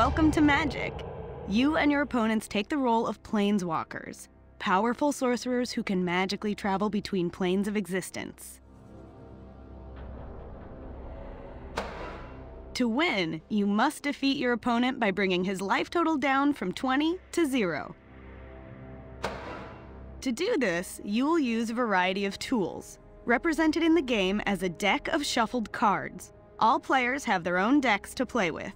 Welcome to Magic! You and your opponents take the role of Planeswalkers, powerful sorcerers who can magically travel between planes of existence. To win, you must defeat your opponent by bringing his life total down from 20 to 0. To do this, you will use a variety of tools, represented in the game as a deck of shuffled cards. All players have their own decks to play with.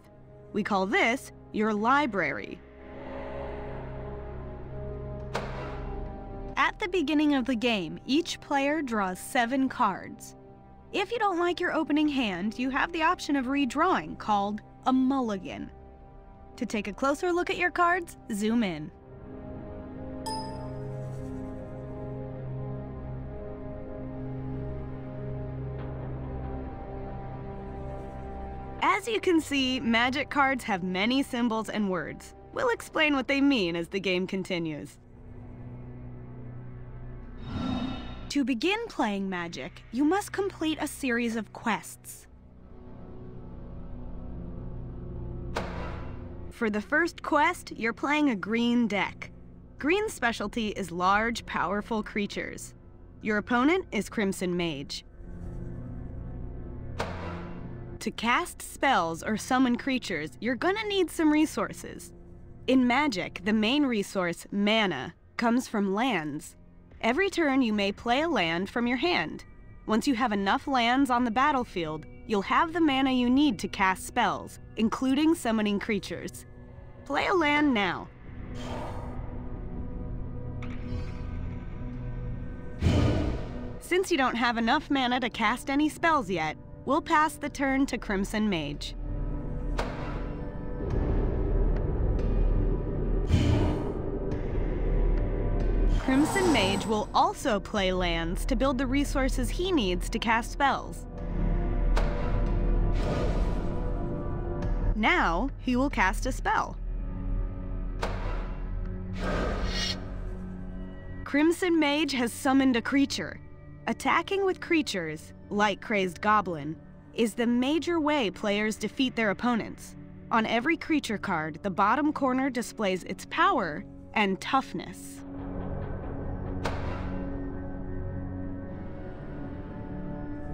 We call this your library. At the beginning of the game, each player draws 7 cards. If you don't like your opening hand, you have the option of redrawing, called a mulligan. To take a closer look at your cards, zoom in. As you can see, Magic cards have many symbols and words. We'll explain what they mean as the game continues. To begin playing Magic, you must complete a series of quests. For the first quest, you're playing a green deck. Green's specialty is large, powerful creatures. Your opponent is Crimson Mage. To cast spells or summon creatures, you're gonna need some resources. In Magic, the main resource, mana, comes from lands. Every turn, you may play a land from your hand. Once you have enough lands on the battlefield, you'll have the mana you need to cast spells, including summoning creatures. Play a land now. Since you don't have enough mana to cast any spells yet, we'll pass the turn to Crimson Mage. Crimson Mage will also play lands to build the resources he needs to cast spells. Now, he will cast a spell. Crimson Mage has summoned a creature. Attacking with creatures, like Crazed Goblin, is the major way players defeat their opponents. On every creature card, the bottom corner displays its power and toughness.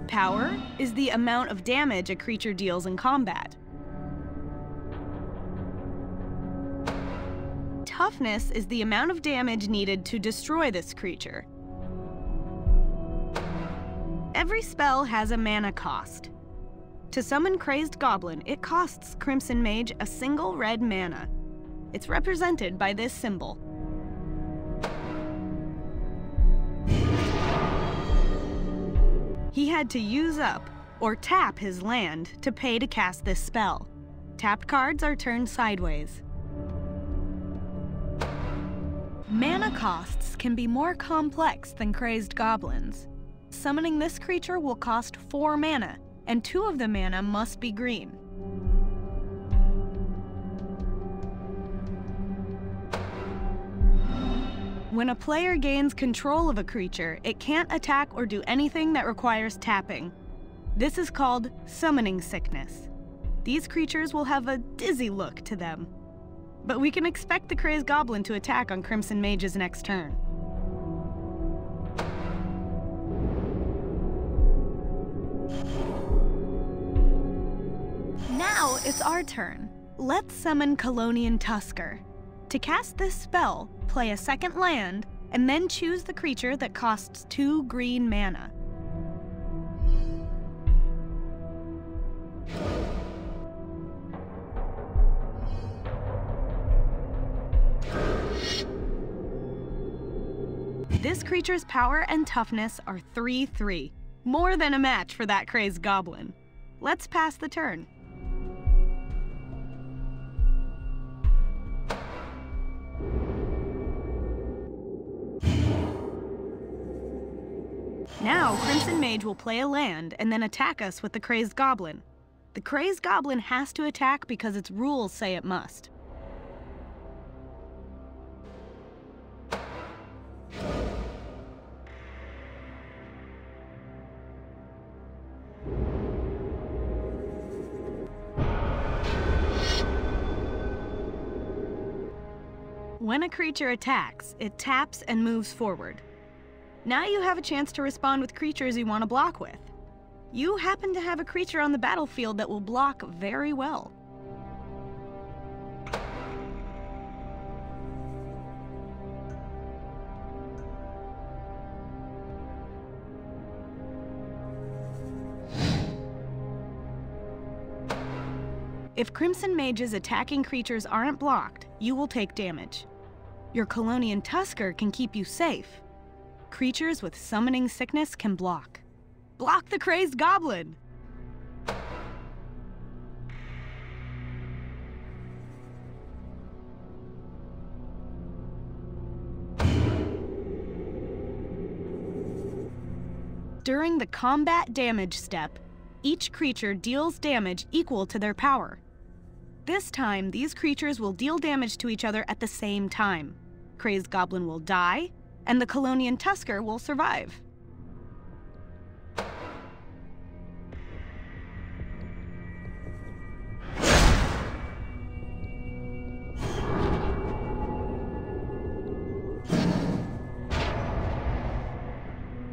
Power is the amount of damage a creature deals in combat. Toughness is the amount of damage needed to destroy this creature. Every spell has a mana cost. To summon Crazed Goblin, it costs Crimson Mage a single red mana. It's represented by this symbol. He had to use up, or tap his land, to pay to cast this spell. Tapped cards are turned sideways. Mana costs can be more complex than Crazed Goblins. Summoning this creature will cost 4 mana, and 2 of the mana must be green. When a player gains control of a creature, it can't attack or do anything that requires tapping. This is called summoning sickness. These creatures will have a dizzy look to them. But we can expect the Crazed Goblin to attack on Crimson Mage's next turn. Now it's our turn. Let's summon Colonian Tusker. To cast this spell, play a second land, and then choose the creature that costs 2 green mana. This creature's power and toughness are 3/3, more than a match for that Crazed Goblin. Let's pass the turn. Now, Crimson Mage will play a land and then attack us with the Crazed Goblin. The Crazed Goblin has to attack because its rules say it must. When a creature attacks, it taps and moves forward. Now you have a chance to respond with creatures you want to block with. You happen to have a creature on the battlefield that will block very well. If Crimson Mage's attacking creatures aren't blocked, you will take damage. Your Colonian Tusker can keep you safe. Creatures with summoning sickness can block. Block the Crazed Goblin! During the combat damage step, each creature deals damage equal to their power. This time, these creatures will deal damage to each other at the same time. Crazed Goblin will die, and the Colonian Tusker will survive.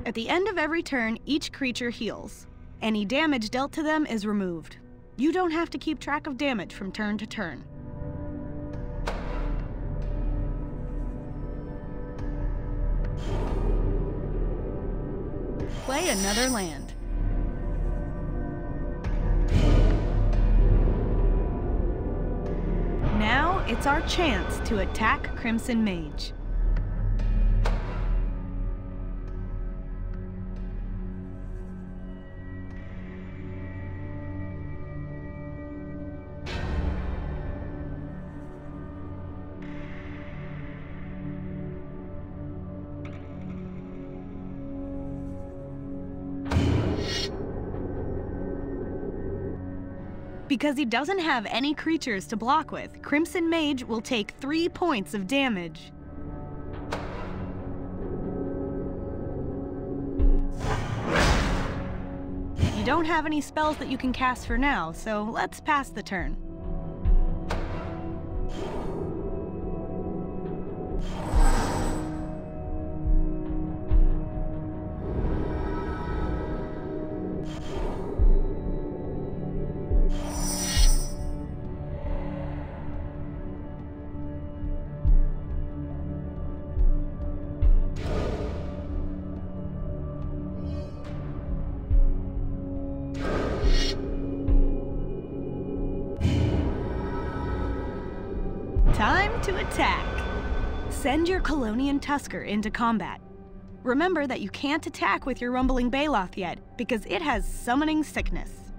At the end of every turn, each creature heals. Any damage dealt to them is removed. You don't have to keep track of damage from turn to turn. Play another land. Now it's our chance to attack Crimson Mage. Because he doesn't have any creatures to block with, Crimson Mage will take 3 points of damage. You don't have any spells that you can cast for now, so let's pass the turn. Time to attack! Send your Colonian Tusker into combat. Remember that you can't attack with your Rumbling Baloth yet, because it has Summoning Sickness.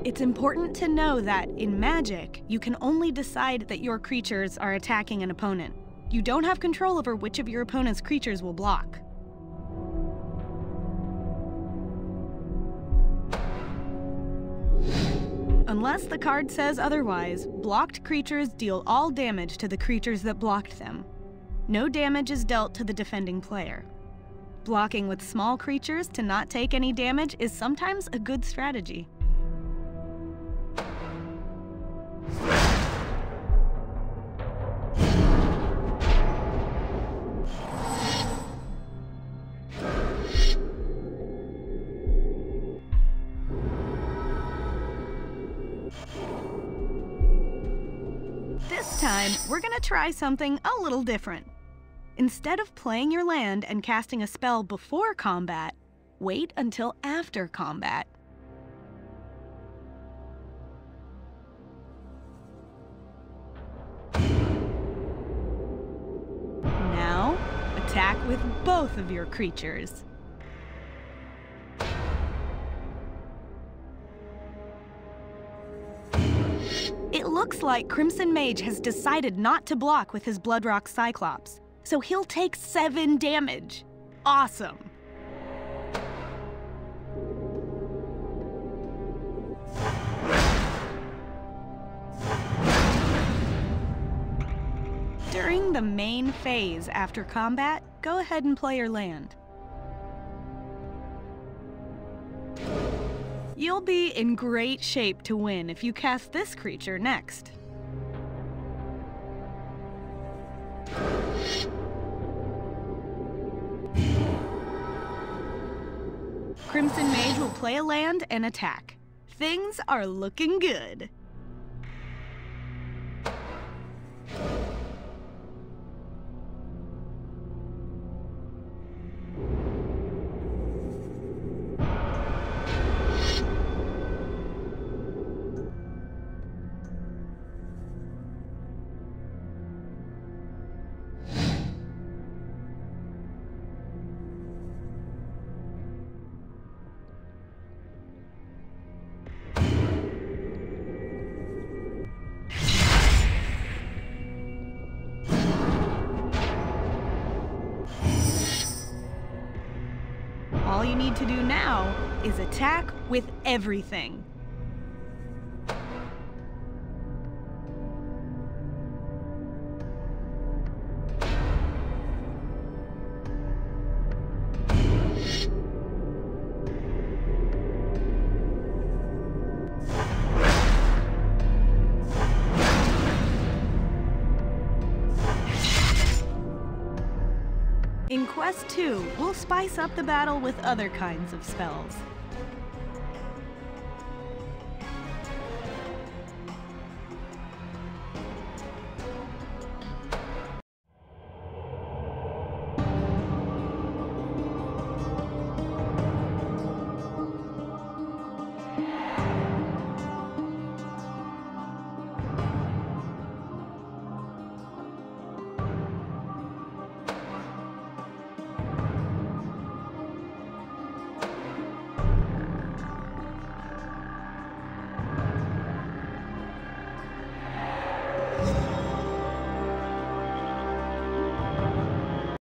It's important to know that, in Magic, you can only decide that your creatures are attacking an opponent. You don't have control over which of your opponent's creatures will block. Unless the card says otherwise, blocked creatures deal all damage to the creatures that blocked them. No damage is dealt to the defending player. Blocking with small creatures to not take any damage is sometimes a good strategy. This time, we're gonna try something a little different. Instead of playing your land and casting a spell before combat, wait until after combat. Now, attack with both of your creatures. It looks like Crimson Mage has decided not to block with his Bloodrock Cyclops, so he'll take 7 damage. Awesome! During the main phase after combat, go ahead and play your land. You'll be in great shape to win if you cast this creature next. Crimson Mage will play a land and attack. Things are looking good. All you need to do now is attack with everything. In Quest 2, we'll spice up the battle with other kinds of spells.